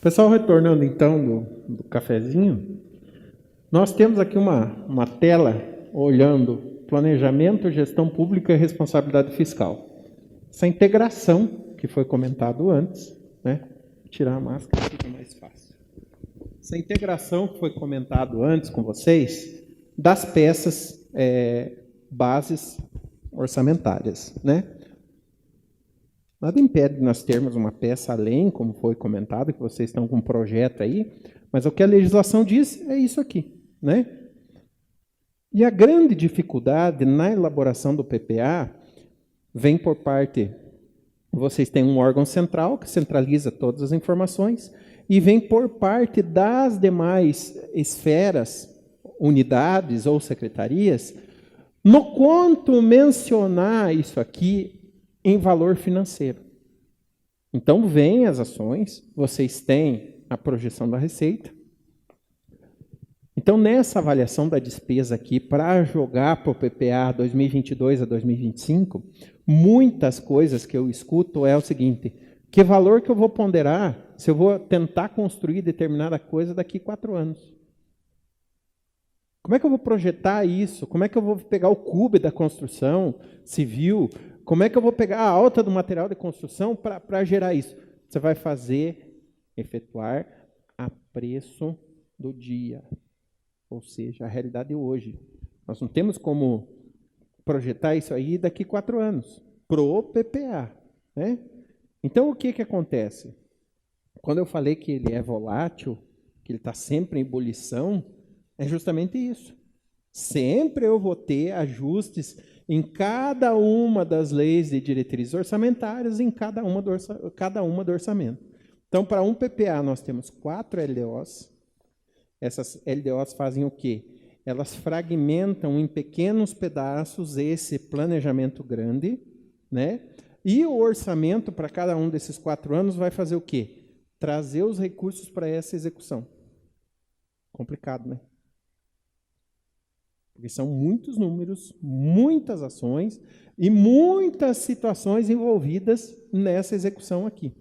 Pessoal, retornando então do cafezinho, nós temos aqui uma tela olhando planejamento, gestão pública e responsabilidade fiscal. Essa integração que foi comentado antes, né? Tirar a máscara fica mais fácil. Essa integração que foi comentado antes com vocês, das peças bases orçamentárias, né? Nada impede de nós termos uma peça além, como foi comentado, que vocês estão com um projeto aí, mas o que a legislação diz é isso aqui, né? E a grande dificuldade na elaboração do PPA vem por parte, vocês têm um órgão central que centraliza todas as informações, e vem por parte das demais esferas, unidades ou secretarias, no quanto mencionar isso aqui em valor financeiro. Então, vêm as ações, vocês têm a projeção da receita. Então, nessa avaliação da despesa aqui, para jogar para o PPA 2022 a 2025, muitas coisas que eu escuto é o seguinte: que valor que eu vou ponderar se eu vou tentar construir determinada coisa daqui a 4 anos? Como é que eu vou projetar isso? Como é que eu vou pegar o CUB da construção civil? Como é que eu vou pegar a alta do material de construção para gerar isso? Você vai efetuar a preço do dia, ou seja, a realidade de hoje. Nós não temos como projetar isso aí daqui a 4 anos, pro PPA, né? Então, o que acontece? Quando eu falei que ele é volátil, que ele está sempre em ebulição, é justamente isso. Sempre eu vou ter ajustes em cada uma das leis de diretrizes orçamentárias, em cada uma do orçamento. Então, para um PPA, nós temos 4 LDOs. Essas LDOs fazem o quê? Elas fragmentam em pequenos pedaços esse planejamento grande, né? E o orçamento para cada um desses 4 anos vai fazer o quê? Trazer os recursos para essa execução. Complicado, né? Porque são muitos números, muitas ações e muitas situações envolvidas nessa execução aqui.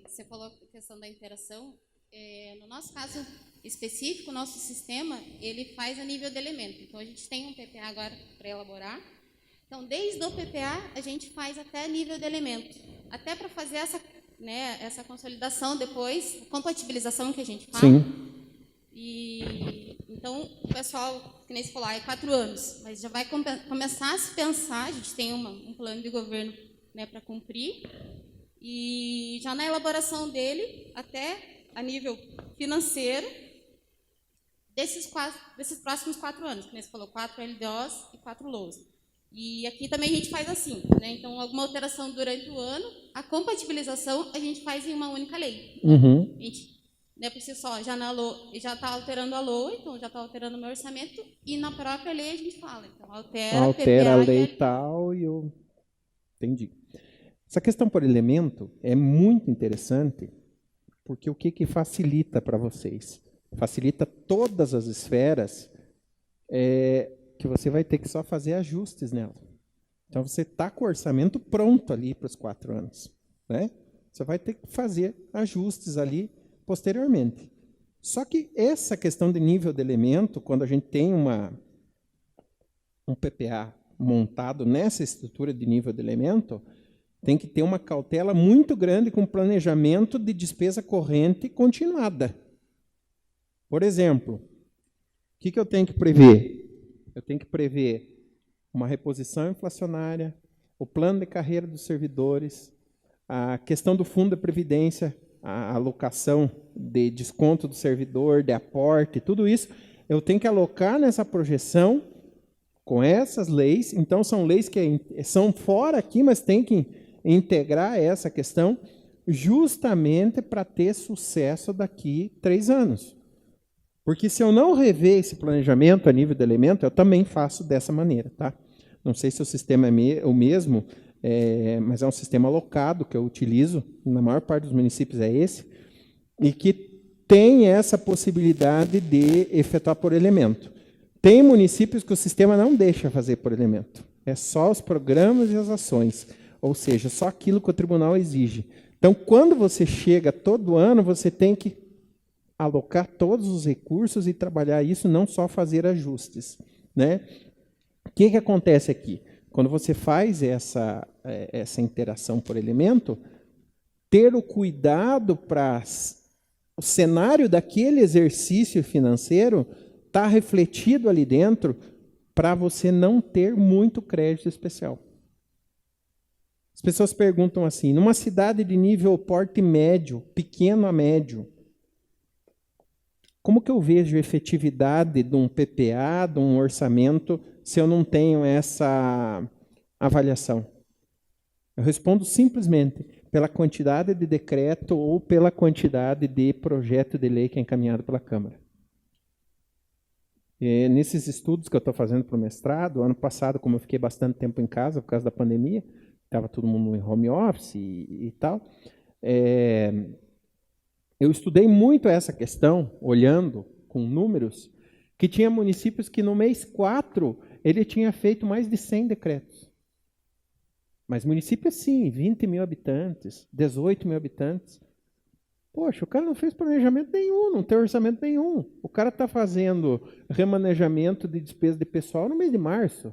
Você falou a questão da interação. No nosso caso específico, o nosso sistema, ele faz a nível de elemento. Então, a gente tem um PPA agora para elaborar. Então, desde o PPA, a gente faz até nível de elemento. Até para fazer essa consolidação depois, compatibilização que a gente fala. Sim. Então, o pessoal, que nem se falou, é 4 anos, mas já vai começar a se pensar, a gente tem um plano de governo, né, para cumprir, e já na elaboração dele, até a nível financeiro, desses próximos 4 anos, que nem se falou, 4 LDOs e 4 LOAs. E aqui também a gente faz assim, né? Então, alguma alteração durante o ano, a compatibilização a gente faz em uma única lei. Uhum. A gente, né, por si só, já está alterando a LOA, então já está alterando o meu orçamento, e na própria lei a gente fala, então altera a lei e tal e eu... Entendi. Essa questão por elemento é muito interessante, porque o que facilita para vocês? Facilita todas as esferas, que você vai ter que só fazer ajustes nela. Então, você está com o orçamento pronto ali para os 4 anos, né? Você vai ter que fazer ajustes ali posteriormente. Só que essa questão de nível de elemento, quando a gente tem um PPA montado nessa estrutura de nível de elemento, tem que ter uma cautela muito grande com o planejamento de despesa corrente continuada. Por exemplo, o que eu tenho que prever? Eu tenho que prever uma reposição inflacionária, o plano de carreira dos servidores, a questão do fundo de previdência, a alocação de desconto do servidor, de aporte, tudo isso, eu tenho que alocar nessa projeção com essas leis. Então, são leis que são fora aqui, mas tem que integrar essa questão justamente para ter sucesso daqui 3 anos. Porque se eu não rever esse planejamento a nível de elemento, eu também faço dessa maneira, tá? Não sei se o sistema é o mesmo, mas é um sistema alocado que eu utilizo, na maior parte dos municípios é esse, e que tem essa possibilidade de efetuar por elemento. Tem municípios que o sistema não deixa fazer por elemento, é só os programas e as ações. Ou seja, só aquilo que o tribunal exige. Então, quando você chega todo ano, você tem que alocar todos os recursos e trabalhar isso, não só fazer ajustes, né? O que acontece aqui? Quando você faz essa interação por elemento, ter o cuidado para o cenário daquele exercício financeiro estar refletido ali dentro para você não ter muito crédito especial. As pessoas perguntam assim, numa cidade de nível porte médio, pequeno a médio, como que eu vejo a efetividade de um PPA, de um orçamento, se eu não tenho essa avaliação? Eu respondo simplesmente pela quantidade de decreto ou pela quantidade de projeto de lei que é encaminhado pela Câmara. E nesses estudos que eu estou fazendo para o mestrado, ano passado, como eu fiquei bastante tempo em casa por causa da pandemia, estava todo mundo em home office e tal, eu estudei muito essa questão, olhando com números, que tinha municípios que no mês 4 ele tinha feito mais de 100 decretos. Mas municípios, sim, 20 mil habitantes, 18 mil habitantes. Poxa, o cara não fez planejamento nenhum, não tem orçamento nenhum. O cara está fazendo remanejamento de despesa de pessoal no mês de março.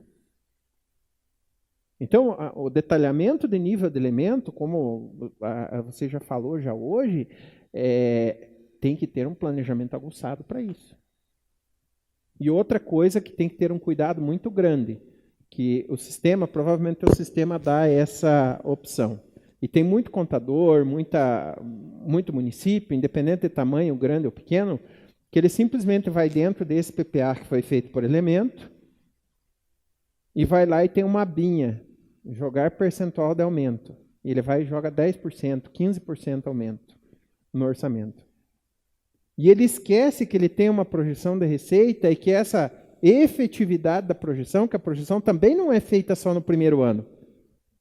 Então, o detalhamento de nível de elemento, como você já falou já hoje, tem que ter um planejamento aguçado para isso. E outra coisa que tem que ter um cuidado muito grande, que o sistema, provavelmente o sistema dá essa opção. E tem muito contador, muito município, independente de tamanho, grande ou pequeno, que ele simplesmente vai dentro desse PPA que foi feito por elemento e vai lá e tem uma abinha, jogar percentual de aumento. Ele vai e joga 10%, 15% aumento no orçamento. E ele esquece que ele tem uma projeção de receita e que essa efetividade da projeção, que a projeção também não é feita só no primeiro ano.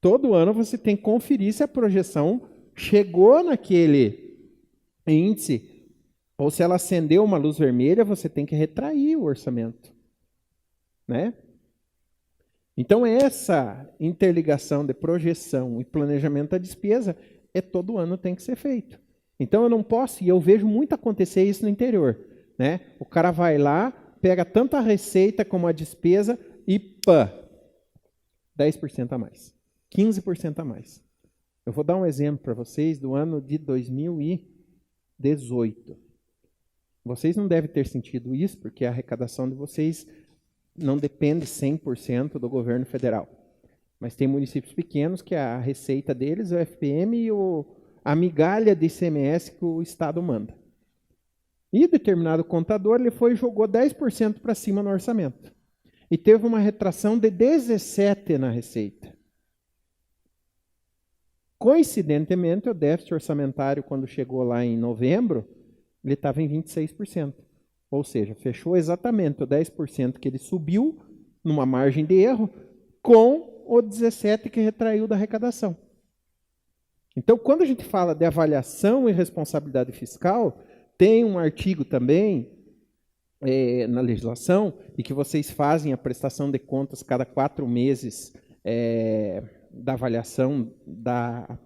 Todo ano você tem que conferir se a projeção chegou naquele índice, ou se ela acendeu uma luz vermelha, você tem que retrair o orçamento, né? Então, essa interligação de projeção e planejamento da despesa todo ano tem que ser feito. Então, eu não posso, e eu vejo muito acontecer isso no interior, né? O cara vai lá, pega tanto a receita como a despesa e 10% a mais, 15% a mais. Eu vou dar um exemplo para vocês do ano de 2018. Vocês não devem ter sentido isso, porque a arrecadação de vocês não depende 100% do governo federal. Mas tem municípios pequenos que a receita deles é o FPM e a migalha de ICMS que o Estado manda. E determinado contador ele foi e jogou 10% para cima no orçamento. E teve uma retração de 17% na receita. Coincidentemente, o déficit orçamentário, quando chegou lá em novembro, ele estava em 26%. Ou seja, fechou exatamente o 10% que ele subiu, numa margem de erro, com o 17% que retraiu da arrecadação. Então, quando a gente fala de avaliação e responsabilidade fiscal, tem um artigo também na legislação, e que vocês fazem a prestação de contas cada 4 meses da avaliação da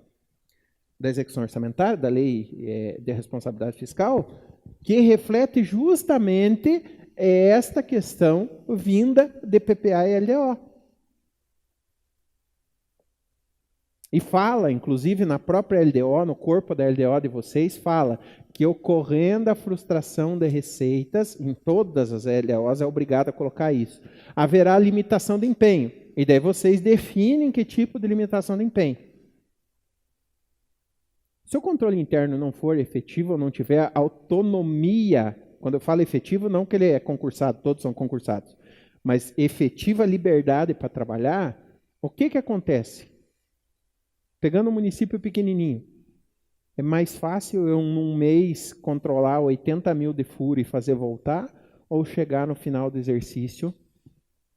execução orçamentária, da lei de responsabilidade fiscal, que reflete justamente esta questão vinda de PPA e LDO. E fala, inclusive na própria LDO, no corpo da LDO de vocês, fala que ocorrendo a frustração de receitas, em todas as LDOs é obrigado a colocar isso, haverá limitação de empenho. E daí vocês definem que tipo de limitação de empenho. Se o controle interno não for efetivo ou não tiver autonomia, quando eu falo efetivo, não que ele é concursado, todos são concursados, mas efetiva liberdade para trabalhar, o que acontece? Pegando um município pequenininho, é mais fácil eu, num mês, controlar 80 mil de furo e fazer voltar, ou chegar no final do exercício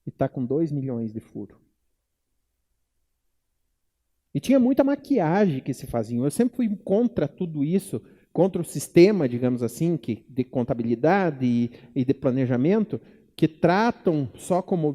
e estar com 2 milhões de furo? E tinha muita maquiagem que se fazia. Eu sempre fui contra tudo isso, contra o sistema, digamos assim, de contabilidade e de planejamento, que tratam só como